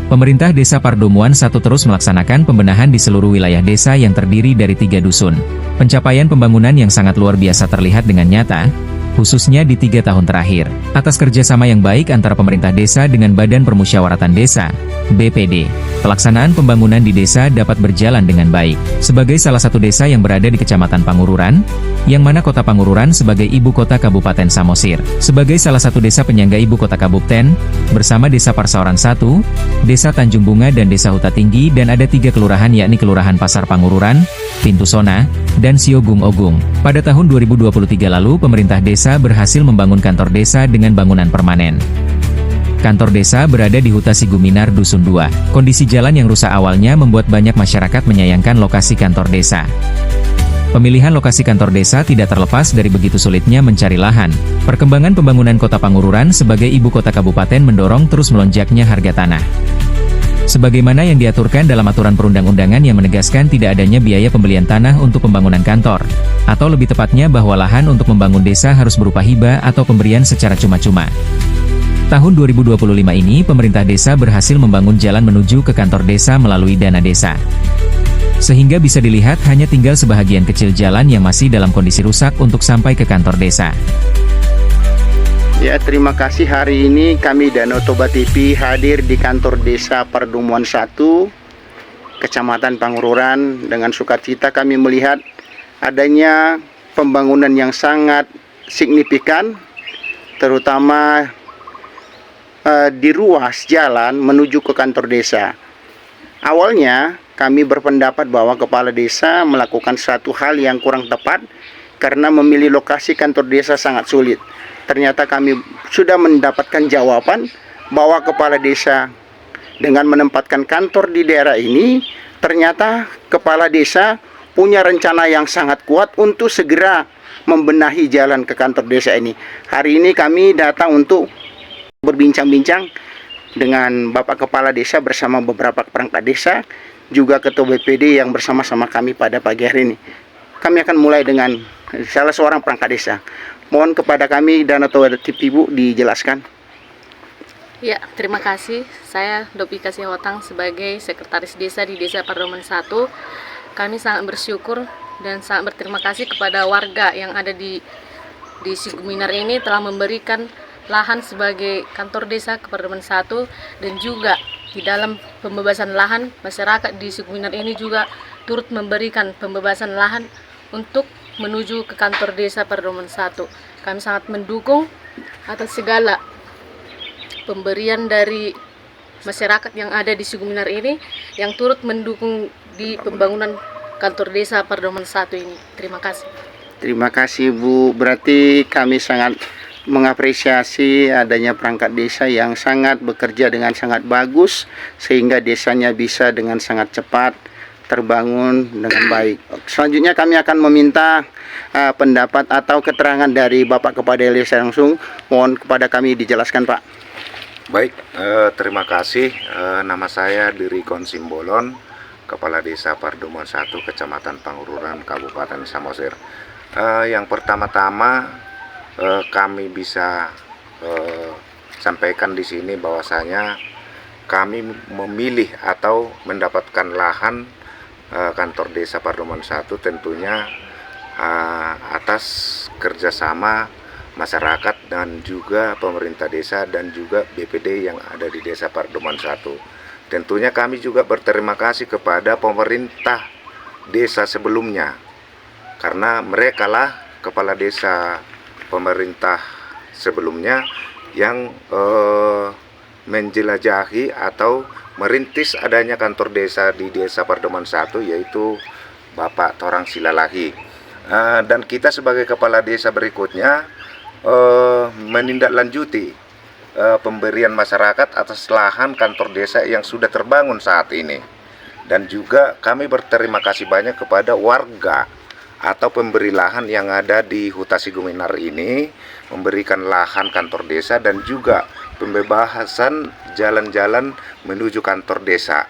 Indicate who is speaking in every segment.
Speaker 1: Pemerintah Desa Pardomuan 1 terus melaksanakan pembenahan di seluruh wilayah desa yang terdiri dari 3 dusun. Pencapaian pembangunan yang sangat luar biasa terlihat dengan nyata, khususnya di 3 tahun terakhir, atas kerjasama yang baik antara pemerintah desa dengan Badan Permusyawaratan Desa, BPD. Pelaksanaan pembangunan di desa dapat berjalan dengan baik. Sebagai salah satu desa yang berada di Kecamatan Pangururan, yang mana kota Pangururan sebagai ibu kota Kabupaten Samosir. Sebagai salah satu desa penyangga ibu kota Kabupaten, bersama Desa Parsaoran 1, Desa Tanjung Bunga dan Desa Huta Tinggi dan ada 3 kelurahan yakni Kelurahan Pasar Pangururan, Pintu Sona, dan Siogung Ogung. Pada tahun 2023 lalu pemerintah desa berhasil membangun kantor desa dengan bangunan permanen. Kantor desa berada di Huta Siguminar Dusun 2. Kondisi jalan yang rusak awalnya membuat banyak masyarakat menyayangkan lokasi kantor desa. Pemilihan lokasi kantor desa tidak terlepas dari begitu sulitnya mencari lahan. Perkembangan pembangunan kota Pangururan sebagai ibu kota kabupaten mendorong terus melonjaknya harga tanah. Sebagaimana yang diaturkan dalam aturan perundang-undangan yang menegaskan tidak adanya biaya pembelian tanah untuk pembangunan kantor, atau lebih tepatnya bahwa lahan untuk membangun desa harus berupa hibah atau pemberian secara cuma-cuma. Tahun 2025 ini pemerintah desa berhasil membangun jalan menuju ke kantor desa melalui dana desa. Sehingga bisa dilihat hanya tinggal sebahagian kecil jalan yang masih dalam kondisi rusak untuk sampai ke kantor desa.
Speaker 2: Ya, terima kasih. Hari ini kami Danau Toba TV hadir di kantor desa Pardomuan 1, Kecamatan Pangururan. Dengan sukacita kami melihat adanya pembangunan yang sangat signifikan, terutama di ruas jalan menuju ke kantor desa. Awalnya kami berpendapat bahwa kepala desa melakukan satu hal yang kurang tepat karena memilih lokasi kantor desa sangat sulit. Ternyata kami sudah mendapatkan jawaban bahwa kepala desa dengan menempatkan kantor di daerah ini, ternyata kepala desa punya rencana yang sangat kuat untuk segera membenahi jalan ke kantor desa ini. Hari ini kami datang untuk berbincang-bincang dengan Bapak Kepala Desa bersama beberapa perangkat desa, juga Ketua BPD yang bersama-sama kami pada pagi hari ini. Kami akan mulai dengan salah seorang perangkat desa. Mohon kepada kami Danau Toba TV Bu dijelaskan.
Speaker 3: Ya, terima kasih. Saya Dopika Siawatang sebagai Sekretaris Desa di Desa Pardomuan 1. Kami sangat bersyukur dan sangat berterima kasih kepada warga yang ada di Siguminar ini telah memberikan lahan sebagai kantor desa ke Pardomuan 1, dan juga di dalam pembebasan lahan masyarakat di Siguminar ini juga turut memberikan pembebasan lahan untuk menuju ke kantor desa Pardomuan 1. Kami sangat mendukung atas segala pemberian dari masyarakat yang ada di Siguminar ini yang turut mendukung di pembangunan kantor desa Pardomuan 1 ini. Terima kasih.
Speaker 2: Terima kasih Bu. Berarti kami sangat mengapresiasi adanya perangkat desa yang sangat bekerja dengan sangat bagus sehingga desanya bisa dengan sangat cepat terbangun dengan baik. Selanjutnya kami akan meminta pendapat atau keterangan dari Bapak Kepala Desa langsung. Mohon kepada kami dijelaskan, Pak.
Speaker 4: Baik, terima kasih. Nama saya Dirikon Simbolon, Kepala Desa Pardomuan 1, Kecamatan Pangururan, Kabupaten Samosir. Yang pertama-tama kami bisa sampaikan di sini bahwasanya kami memilih atau mendapatkan lahan kantor desa Pardomuan 1 tentunya atas kerjasama masyarakat dan juga pemerintah desa dan juga BPD yang ada di desa Pardomuan 1. Tentunya kami juga berterima kasih kepada pemerintah desa sebelumnya, karena mereka lah kepala desa pemerintah sebelumnya yang menjelajahi atau merintis adanya kantor desa di desa Pardomuan 1, yaitu Bapak Torang Silalahi. Dan kita sebagai kepala desa berikutnya menindaklanjuti pemberian masyarakat atas lahan kantor desa yang sudah terbangun saat ini. Dan juga kami berterima kasih banyak kepada warga atau pemberi lahan yang ada di Huta Siguminar ini, memberikan lahan kantor desa dan juga pembebasan jalan-jalan menuju kantor desa.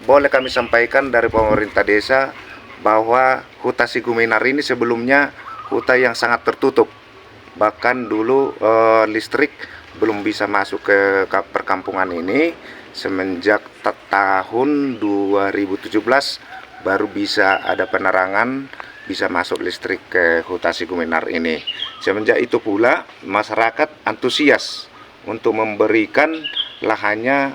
Speaker 4: Boleh kami sampaikan dari pemerintah desa bahwa Huta Siguminar ini sebelumnya hutan yang sangat tertutup. Bahkan dulu listrik belum bisa masuk ke perkampungan ini semenjak tahun 2017 baru bisa ada penerangan, bisa masuk listrik ke Huta Siguminar ini. Semenjak itu pula masyarakat antusias untuk memberikan lahannya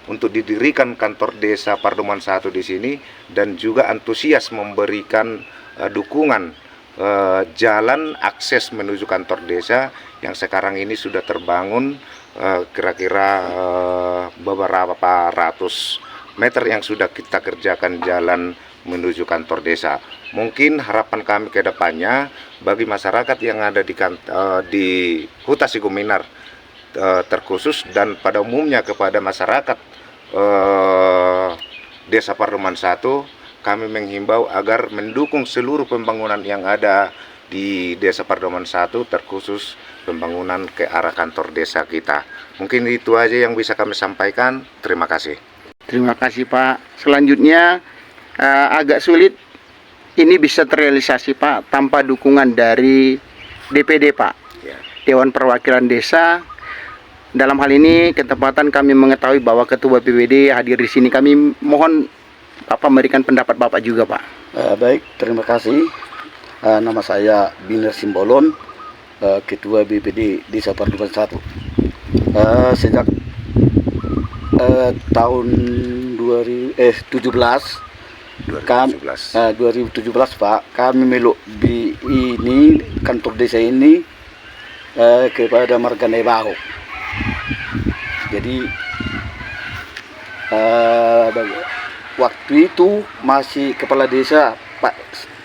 Speaker 4: untuk didirikan kantor desa Parduman 1 di sini, dan juga antusias memberikan dukungan jalan akses menuju kantor desa yang sekarang ini sudah terbangun kira-kira beberapa ratus meter yang sudah kita kerjakan jalan menuju kantor desa. Mungkin harapan kami ke depannya bagi masyarakat yang ada di Huta Siguminar terkhusus dan pada umumnya kepada masyarakat Desa Parduman 1, kami menghimbau agar mendukung seluruh pembangunan yang ada di Desa Parduman 1, terkhusus pembangunan ke arah kantor desa kita. Mungkin itu aja yang bisa kami sampaikan. Terima kasih.
Speaker 2: Terima kasih Pak. Selanjutnya agak sulit ini bisa terrealisasi Pak tanpa dukungan dari DPD Pak,
Speaker 4: Ya.
Speaker 2: Dewan Perwakilan Desa. Dalam hal ini ketepatan kami mengetahui bahwa Ketua BPD hadir di sini. Kami mohon Bapak memberikan pendapat Bapak juga Pak.
Speaker 5: Baik, terima kasih. Nama saya Biner Simbolon, Ketua BPD Desa Parduman 1. Sejak tahun 2017 Pak, kami meluk ini kantor desa ini kepada Marga Nebaho. Jadi waktu itu masih kepala desa Pak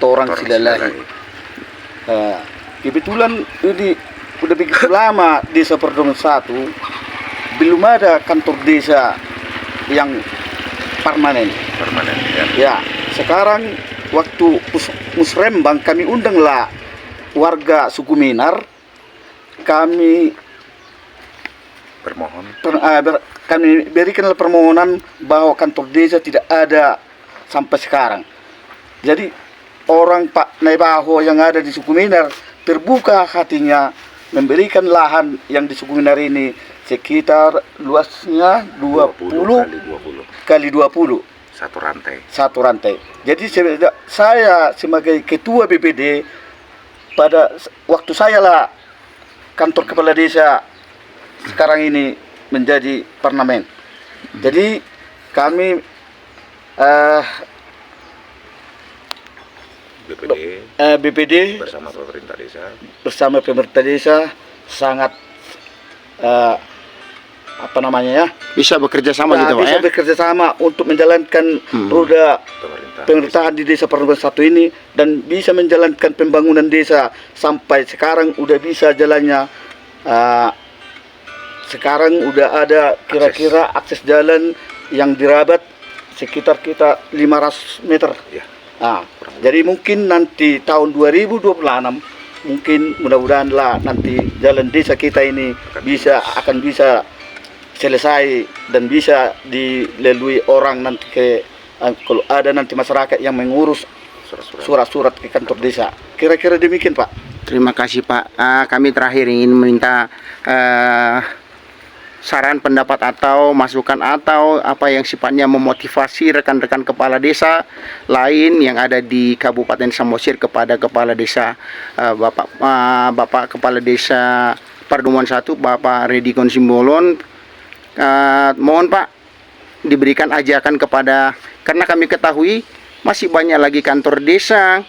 Speaker 5: Torang Silalahi. Kebetulan ini udah begitu lama Desa Parduman 1 belum ada kantor desa yang permanen. Ya, sekarang waktu musrembang kami undanglah warga suku Minar. Kami
Speaker 4: Bermohon.
Speaker 5: Kami berikanlah permohonan bahwa kantor desa tidak ada sampai sekarang. Jadi orang Pak Nebaho yang ada di suku Minar terbuka hatinya memberikan lahan yang di suku Minar ini sekitar luasnya 20 kali 20 satu rantai. Jadi saya sebagai ketua BPD pada waktu saya lah kantor kepala desa sekarang ini menjadi parlemen. Jadi kami BPD bersama pemerintah desa sangat
Speaker 2: Bisa bekerja sama gitu Pak
Speaker 5: bisa
Speaker 2: ya?
Speaker 5: bekerja sama untuk menjalankan roda pemerintahan di Desa Parduman 1 ini, dan bisa menjalankan pembangunan desa sampai sekarang udah bisa jalannya. Sekarang udah ada kira-kira akses jalan yang dirabat sekitar kita 500 meter.
Speaker 4: Ya.
Speaker 5: Jadi mungkin nanti tahun 2026 mungkin mudah-mudahan lah nanti jalan desa kita ini akan bisa selesai dan bisa dilalui orang nanti kalau ada nanti masyarakat yang mengurus surat-surat ke kantor desa. Kira-kira demikian Pak.
Speaker 2: Terima kasih Pak. Kami terakhir ingin meminta saran, pendapat atau masukan atau apa yang sifatnya memotivasi rekan-rekan kepala desa lain yang ada di Kabupaten Samosir kepada kepala desa Bapak Kepala Desa Parduman 1 Bapak Redikon Simbolon. Mohon Pak diberikan ajakan kepada, karena kami ketahui masih banyak lagi kantor desa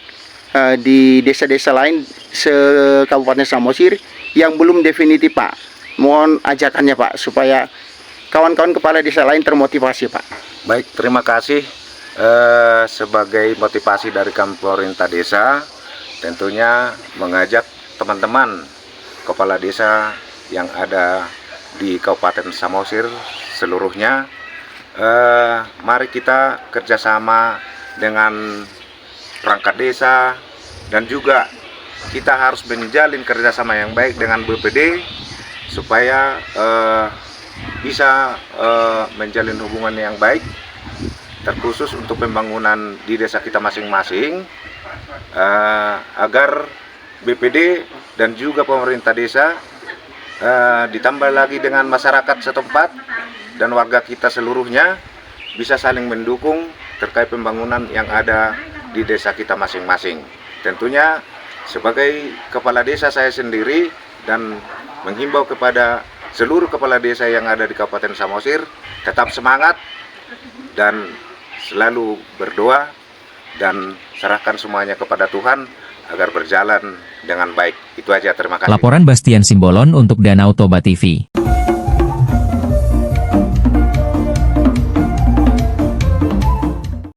Speaker 2: di desa-desa lain se-Kabupaten Samosir yang belum definitif Pak. Mohon ajakannya Pak supaya kawan-kawan kepala desa lain termotivasi Pak.
Speaker 4: Baik, terima kasih. Sebagai motivasi dari pemerintah desa, tentunya mengajak teman-teman kepala desa yang ada di Kabupaten Samosir seluruhnya, mari kita kerjasama dengan perangkat desa, dan juga kita harus menjalin kerjasama yang baik dengan BPD supaya bisa menjalin hubungan yang baik, terkhusus untuk pembangunan di desa kita masing-masing, agar BPD dan juga pemerintah desa ditambah lagi dengan masyarakat setempat dan warga kita seluruhnya bisa saling mendukung terkait pembangunan yang ada di desa kita masing-masing. Tentunya sebagai kepala desa saya sendiri dan menghimbau kepada seluruh kepala desa yang ada di Kabupaten Samosir tetap semangat dan selalu berdoa dan serahkan semuanya kepada Tuhan agar berjalan dengan baik. Itu aja, terima kasih.
Speaker 1: Laporan Bastian Simbolon untuk Danau Toba TV.